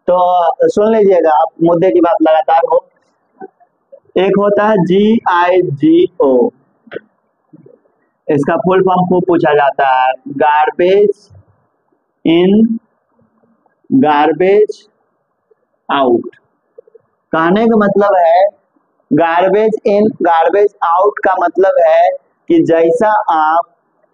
तो सुन लीजिएगा, आप मुद्दे की बात लगातार हो। एक होता है GIGO, इसका फुल फॉर्म खूब पूछा जाता है, गार्बेज इन गार्बेज आउट। कहने का मतलब है गार्बेज इन गार्बेज आउट का मतलब है कि जैसा आप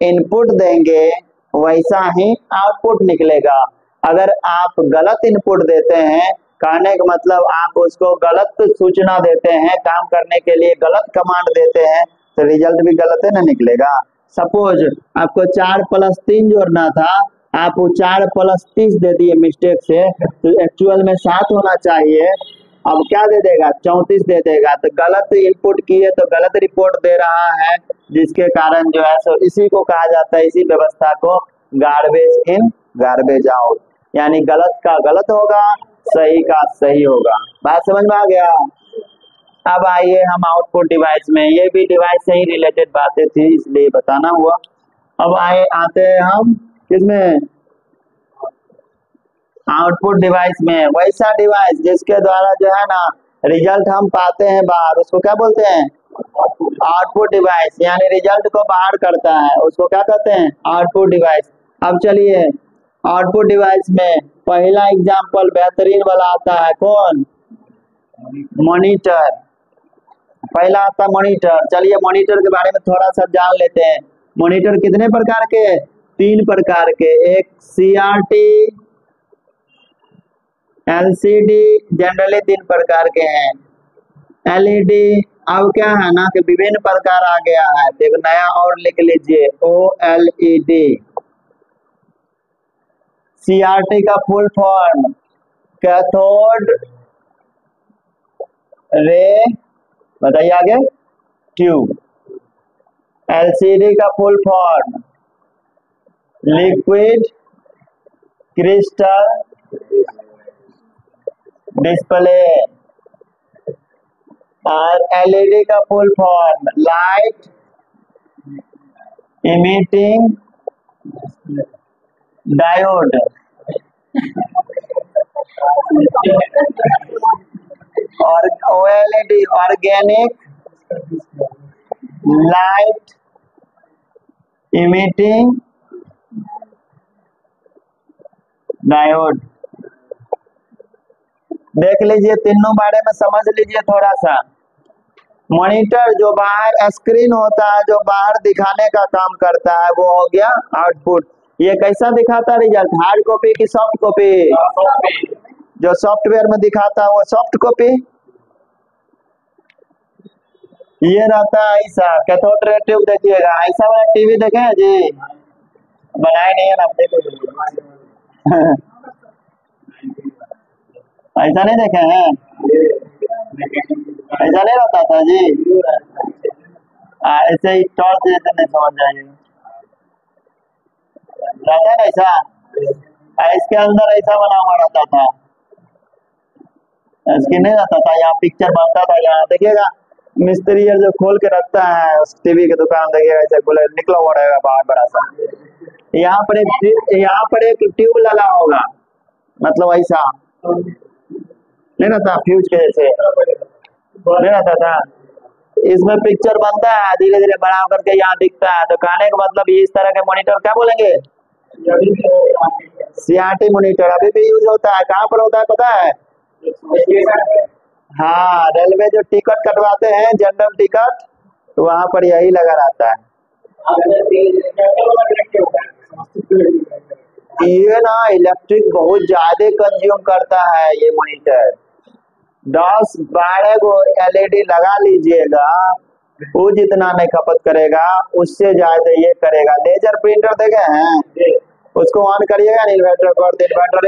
इनपुट देंगे वैसा ही आउटपुट निकलेगा। अगर आप गलत इनपुट देते हैं, कहने का मतलब आप उसको गलत सूचना देते हैं, काम करने के लिए गलत कमांड देते हैं, तो रिजल्ट भी गलत है ना निकलेगा। सपोज आपको 4+3 जोड़ना था, आप वो 4+30 दे दिए मिस्टेक से, तो एक्चुअल में 7 होना चाहिए, अब क्या दे देगा 34 दे देगा। तो गलत इनपुट किए तो गलत रिपोर्ट दे रहा है, जिसके कारण जो है सो इसी को कहा जाता है, इसी व्यवस्था को गार्बेज इन गार्बेज आउट, यानी गलत का गलत होगा, सही का सही होगा। बात समझ में आ गया। अब आइए हम आउटपुट डिवाइस में, ये भी डिवाइस से ही रिलेटेड बातें थी इसलिए बताना हुआ। अब आते हैं हम किसमें, आउटपुट डिवाइस में। वैसा डिवाइस जिसके द्वारा जो है ना रिजल्ट हम पाते हैं बाहर, उसको क्या बोलते हैं, आउटपुट डिवाइस, यानी रिजल्ट को बाहर करता है, उसको क्या कहते हैं, आउटपुट डिवाइस। अब चलिए आउटपुट डिवाइस में पहला एग्जांपल बेहतरीन वाला आता है, कौन, मॉनिटर। पहला आता है मॉनिटर। चलिए मॉनिटर के बारे में थोड़ा सा जान लेते हैं। मॉनिटर कितने प्रकार के, 3 प्रकार के, एक CRT, LCD, जनरली 3 प्रकार के हैं। LED अब क्या है ना कि विभिन्न प्रकार आ गया है, देखो नया और लिख लीजिए, OLED। CRT का फुल फॉर्म कैथोड रे, बताइए आगे, ट्यूब। LCD का full form liquid crystal display, और LED का full form light emitting diode. और OLED organic light emitting diode. देख लीजिए, तीनों बारे में समझ लीजिए थोड़ा सा। मॉनिटर जो बाहर स्क्रीन होता है, जो बाहर दिखाने का काम करता है, वो हो गया आउटपुट। ये कैसा दिखाता है रिजल्ट, हार्ड कॉपी की सॉफ्ट कॉपी, जो सॉफ्टवेयर में दिखाता है वो सॉफ्ट कॉपी। ये रहता है ऐसा कैथोड रे ट्यूब, देखिएगा ऐसा वाला टीवी देखे हैं जी, बनाए नहीं है ना, ऐसा नहीं देखे हैं, ऐसा नहीं रहता था जी, ऐसे ही टॉर्च जैसे नहीं समझ जाएगा, रहता है ना ऐसा, इसके अंदर ऐसा बना हुआ रहता था, इसके नहीं रहता था, यहाँ पिक्चर बनता था, यहाँ देखिएगा मिस्त्री जो खोल के रखता है उस टीवी की दुकान, देखिएगा ऐसे खुले निकला हुआ रहेगा बाहर बड़ा सा, यहाँ पर एक ट्यूब लगा होगा, मतलब ऐसा नहीं रहता, फ्यूज के जैसे नहीं रहता था, इसमें पिक्चर बनता है, धीरे धीरे बड़ा करके यहाँ दिखता है। तो कहने का मतलब इस तरह के मॉनिटर क्या बोलेंगे, CRT मॉनिटर अभी भी यूज होता है। कहाँ पर होता है पता है, हाँ, रेलवे जो टिकट कटवाते हैं जनरल टिकट, तो वहां पर यही लगा रहता है। ये ना इलेक्ट्रिक बहुत ज्यादा कंज्यूम करता है ये मॉनिटर, 10-12 को LED लगा लीजिएगा, वो जितना नहीं खपत करेगा, उससे ज्यादा ये करेगा। लेजर प्रिंटर देखे हैं, उसको ऑन करिएगा इन्वर्टर पर, इन्वर्टर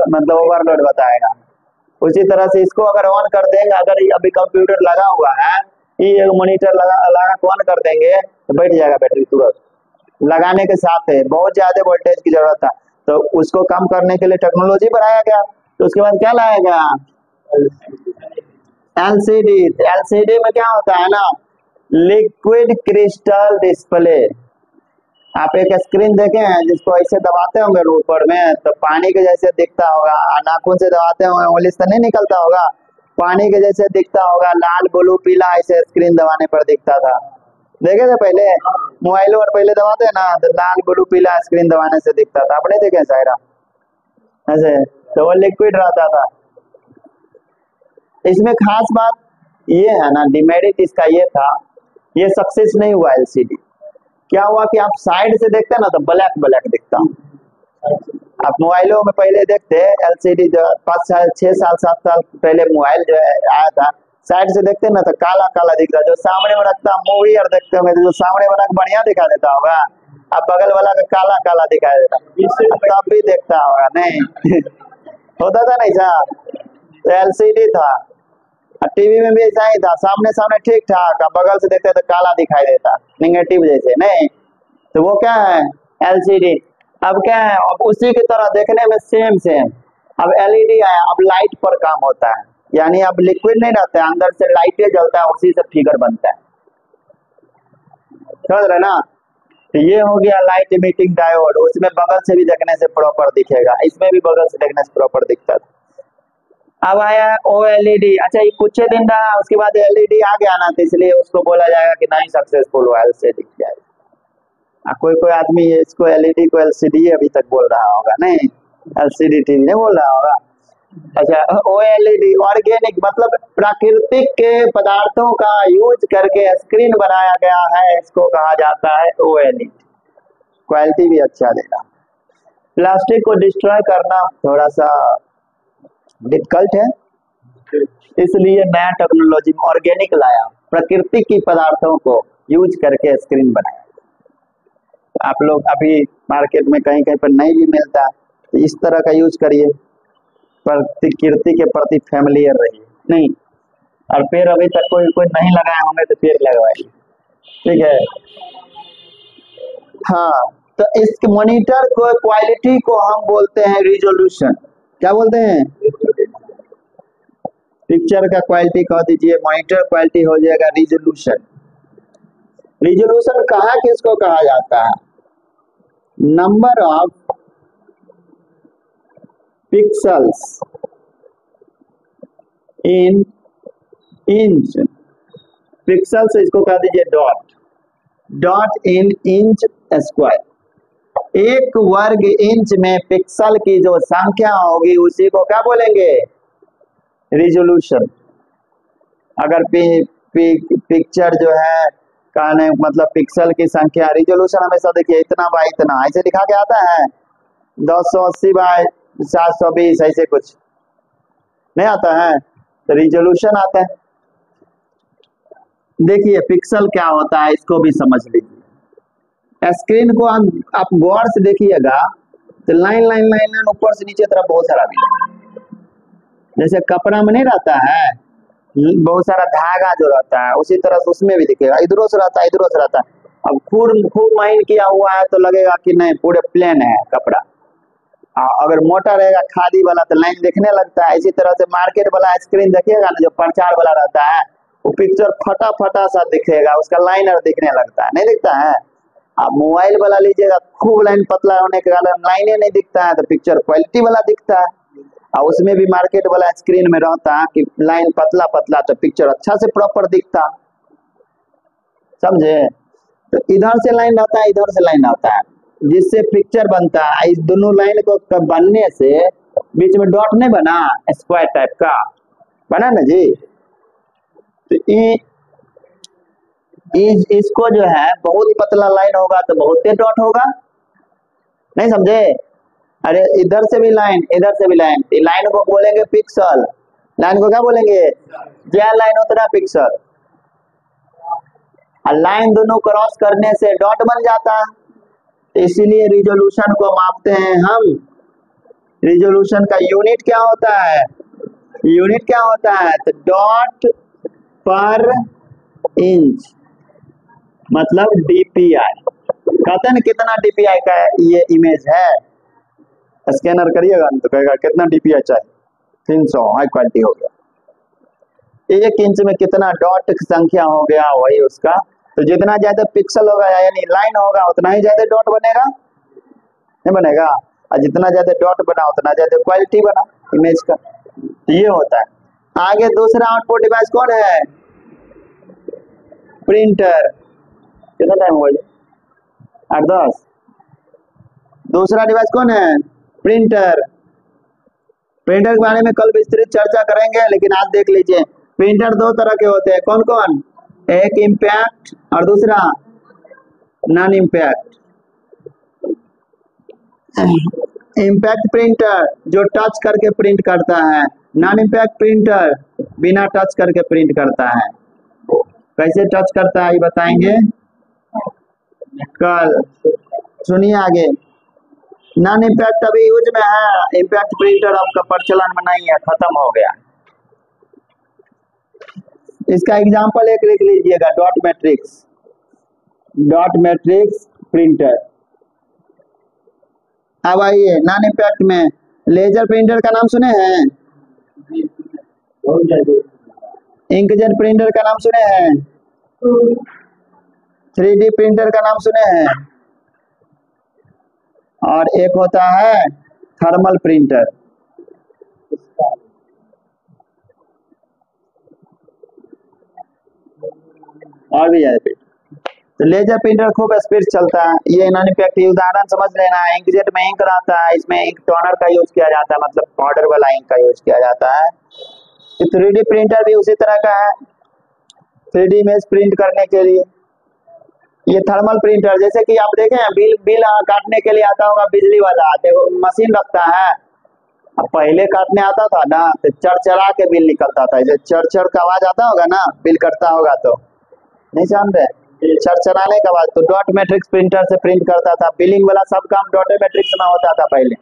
मतलब ओवरलोड बताएगा। उसी तरह से इसको अगर ऑन कर देंगे, अगर अभी कंप्यूटर लगा हुआ है, ये मॉनिटर लगा ऑन कर देंगे तो बैठ जाएगा बैटरी तुरंत, लगाने के साथ है बहुत ज्यादा वोल्टेज की जरूरत है, तो उसको कम करने के लिए टेक्नोलॉजी बढ़ाया गया। तो उसके बाद क्या लाया गया, LCD में क्या होता है ना, लिक्विड क्रिस्टल डिस्प्ले, आप एक स्क्रीन देखे हैं जिसको ऐसे दबाते होंगे ऊपर में तो पानी के जैसे दिखता होगा, नाखून से दबाते होंगे उंगली से नहीं निकलता होगा, पानी के जैसे दिखता होगा, लाल ब्लू पीला ऐसे स्क्रीन दबाने पर दिखता था। देखे थे पहले मोबाइलों पर पहले दबाते हैं ना तो लाल ब्लू पीला स्क्रीन दबाने से दिखता था, आपने देखे सायरा ऐसे, तो वो लिक्विड रहता था। इसमें खास बात ये है ना, डिमेरिट इसका ये था, ये सक्सेस नहीं हुआ एलसीडी। क्या हुआ कि आप साइड से देखते हैं ना तो ब्लैक ब्लैक दिखता। आप मोबाइलों में पहले देखते एलसीडी जो 5 6 7 साल पहले मोबाइल जो आया था, साइड से देखते ना तो काला काला दिखता, जो सामने में रखता मूवी और देखते होंगे तो जो सामने वाला बढ़िया दिखा देता होगा, अब बगल वाला का काला काला दिखाई देता, तब भी देखता होगा नहीं होता था नहीं सा, तो एलसीडी था। टीवी में भी ऐसा ही था, सामने सामने ठीक ठाक, अब बगल से देखते तो काला दिखाई देता, निगेटिव जैसे नहीं, तो वो क्या है एलसीडी। अब क्या है, अब उसी की तरह देखने में सेम सेम, अब एलईडी आया, अब लाइट पर काम होता है, यानी अब लिक्विड नहीं रहता है, अंदर से लाइटें जलता है, उसी से फिगर बनता है, समझ रहे ना। तो ये हो गया लाइट इमिटिंग डायोड, उसमें बगल से भी देखने से प्रॉपर दिखेगा, इसमें भी बगल से देखने से प्रॉपर दिखता था। अब आया ओएलईडी, अच्छा ये कुछ दिन रहा, उसके बाद एलईडी आ गया ना, तो इसलिए उसको बोला जाएगा कि नहीं सक्सेसफुल हुआ एलसीडी। कोई कोई आदमी इसको एलईडी को एलसीडी अभी तक बोल रहा होगा, नहीं एलसीडी टीवी नहीं बोल रहा होगा। अच्छा ओएलईडी ऑर्गेनिक मतलब प्राकृतिक के पदार्थों का यूज करके स्क्रीन बनाया गया है, इसको कहा जाता है ओएलईडी। क्वालिटी भी अच्छा देगा। प्लास्टिक को डिस्ट्रॉय करना थोड़ा सा डिफिकल्ट है, इसलिए नया टेक्नोलॉजी ऑर्गेनिक लाया, प्रकृति की पदार्थों को यूज करके स्क्रीन बनाया। आप लोग अभी मार्केट में कहीं कहीं पर नहीं भी मिलता, तो इस तरह का यूज करिए, प्रकृति के प्रति फैमिलियर रहिए। नहीं और पेड़ अभी तक कोई नहीं लगाए होंगे तो पेड़ लगवाइए, ठीक है। हाँ तो इस मॉनिटर को क्वालिटी को हम बोलते हैं रिजोल्यूशन। क्या बोलते हैं? पिक्चर का क्वालिटी कह दीजिए, मॉनिटर क्वालिटी हो जाएगा रिजोल्यूशन। रिजोल्यूशन कहाँ किसको कहा जाता है? Number of pixels in inch, pixels इसको कह दीजिए dot, dot in inch square. एक वर्ग इंच में पिक्सल की जो संख्या होगी उसी को क्या बोलेंगे? रिजोल्यूशन। अगर पिक्चर जो है कहने मतलब पिक्सल की संख्या, रिजोल्यूशन हमेशा देखिए इतना बाय इतना ऐसे दिखा के आता है, 280 बाय 720 ऐसे कुछ नहीं आता है, तो रिजोल्यूशन आता है। देखिए पिक्सल क्या होता है इसको भी समझ लीजिए। स्क्रीन को आप गौर से देखिएगा तो लाइन लाइन लाइन लाइन ऊपर से नीचे तरफ बहुत सारा भी, जैसे कपड़ा में नहीं रहता है बहुत सारा धागा जो रहता है, उसी तरह से उसमें भी दिखेगा, इधरों से रहता है इधरों से रहता है। अब खूब माइन किया हुआ है तो लगेगा कि नहीं पूरे प्लेन है कपड़ा, अगर मोटा रहेगा खादी वाला तो लाइन दिखने लगता है। इसी तरह से मार्केट वाला स्क्रीन देखिएगा ना जो प्रचार वाला रहता है, वो पिक्चर फटा फटा सा दिखेगा, उसका लाइनर दिखने लगता है, नहीं दिखता है। आप मोबाइल वाला लीजिएगा, खूब लाइन पतला होने के कारण लाइने नहीं दिखता है, तो पिक्चर क्वालिटी वाला दिखता है। और उसमें भी मार्केट वाला स्क्रीन में रहता है कि लाइन पतला पतला तो पिक्चर अच्छा से प्रॉपर दिखता, समझे। तो इधर से लाइन रहता है इधर से लाइन रहता है, जिससे पिक्चर बनता है। इस दोनों लाइन को बनने से बीच में डॉट नहीं बना, स्क्वायर टाइप का बना ना जी। तो इसको जो है बहुत पतला लाइन होगा तो बहुत डॉट होगा, नहीं समझे। अरे इधर से भी लाइन इधर से भी लाइन, लाइन को बोलेंगे पिक्सल, लाइन को क्या बोलेंगे? ज्यादा लाइन उतना पिक्सल। लाइन दोनों क्रॉस करने से डॉट बन जाता है, इसीलिए रिजोल्यूशन को मापते हैं हम। रिजोल्यूशन का यूनिट क्या होता है? यूनिट क्या होता है? तो डॉट पर इंच मतलब डीपीआई। कहते हैं ना कितना डीपीआई का ये इमेज है, स्कैनर करिएगा तो कहेगा कितना डीपीआई चाहिए, 300 हाई क्वालिटी हो गया। 1 इंच में कितना डॉट की संख्या हो गया वही उसका, तो जितना ज्यादा पिक्सल होगा यानी लाइन होगा उतना ही ज्यादा डॉट बनेगा, नहीं बनेगा। और जितना ज्यादा डॉट बना उतना ज्यादा क्वालिटी बना इमेज का। तो ये होता है। आगे दूसरा आउटपुट डिवाइस कौन है? प्रिंटर। कितना टाइम हुआ? 8-10। दूसरा डिवाइस कौन है? प्रिंटर। प्रिंटर के बारे में कल विस्तृत चर्चा करेंगे, लेकिन आज देख लीजिए प्रिंटर दो तरह के होते हैं। कौन कौन? एक इम्पैक्ट और दूसरा नॉन इम्पैक्ट। इम्पैक्ट प्रिंटर जो टच करके प्रिंट करता है, नॉन इम्पैक्ट प्रिंटर बिना टच करके प्रिंट करता है। कैसे टच करता है ये बताएंगे कल। सुनिए आगे। नॉन इम्पैक्ट अभी यूज में है, इम्पैक्ट प्रिंटर आपका प्रचलन में नहीं है, खत्म हो गया। इसका एग्जांपल एक लिख लीजिएगा, dot matrix. Dot matrix printer. अब आइए नॉन इम्पैक्ट में लेजर प्रिंटर का नाम सुने हैं? इंकजेट प्रिंटर का नाम सुने हैं? 3D प्रिंटर का नाम सुने हैं? और एक होता है थर्मल प्रिंटर। और भी है। तो लेजर प्रिंटर खूब स्पीड चलता है। ये नॉन इम्पैक्ट उदाहरण समझ लेना है। इंकजेट में इंक रहता है, इसमें इंक टोनर का यूज किया जाता है, मतलब पाउडर वाला इंक का यूज किया जाता है। 3D प्रिंटर भी उसी तरह का है, 3D इमेज प्रिंट करने के लिए। ये थर्मल प्रिंटर, जैसे कि आप देखें बिल काटने के लिए आता होगा बिजली वाला, देखो मशीन रखता है। अब पहले काटने आता था ना तो चरचरा के बिल निकलता था, जैसे चरचर का आवाज आता होगा ना, बिल कटता होगा तो, नहीं जान रहे? चरचराने का बाद तो डॉट मैट्रिक्स प्रिंटर से प्रिंट करता था। बिलिंग वाला सब काम डॉट मैट्रिक्स में होता था पहले।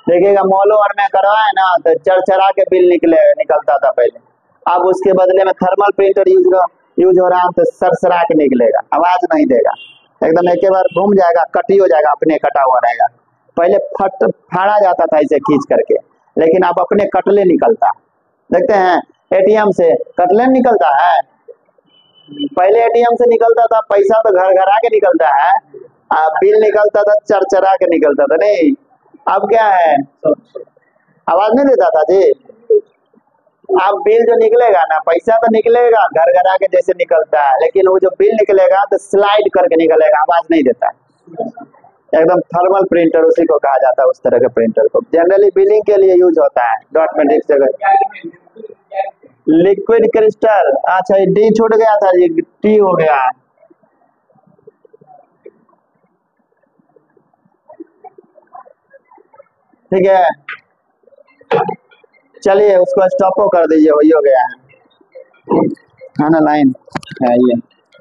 देखिएगा मॉलों और में करवाए ना तो चरचरा के बिल निकलता था पहले। अब उसके बदले में थर्मल प्रिंटर यूज हो रहा है तो सरसरा के निकलेगा, आवाज नहीं देगा, एकदम एक बार घूम जाएगा, कटी हो जाएगा, अपने कटा हुआ रहेगा। पहले फाड़ा जाता था इसे खींच करके, लेकिन अब अपने कटले निकलता। देखते हैं एटीएम से कटले निकलता है। पहले एटीएम से निकलता था पैसा तो घर घर आके निकलता है, बिल निकलता था चरचरा के निकलता था। नहीं, अब क्या है, आवाज नहीं देता था जी। अब बिल जो निकलेगा ना, पैसा तो निकलेगा घर घर आके जैसे निकलता है, लेकिन वो जो बिल निकलेगा तो स्लाइड करके निकलेगा, आवाज नहीं देता। एकदम थर्मल प्रिंटर उसी को कहा जाता है, उस तरह के प्रिंटर को जनरली बिलिंग के लिए यूज होता है। डॉट मैट्रिक्स जगह लिक्विड क्रिस्टल। अच्छा डी छूट गया था जी, टी हो गया। ठीक है, चलिए उसको स्टॉप कर दीजिए, वही हो गया है ना, लाइन है ये।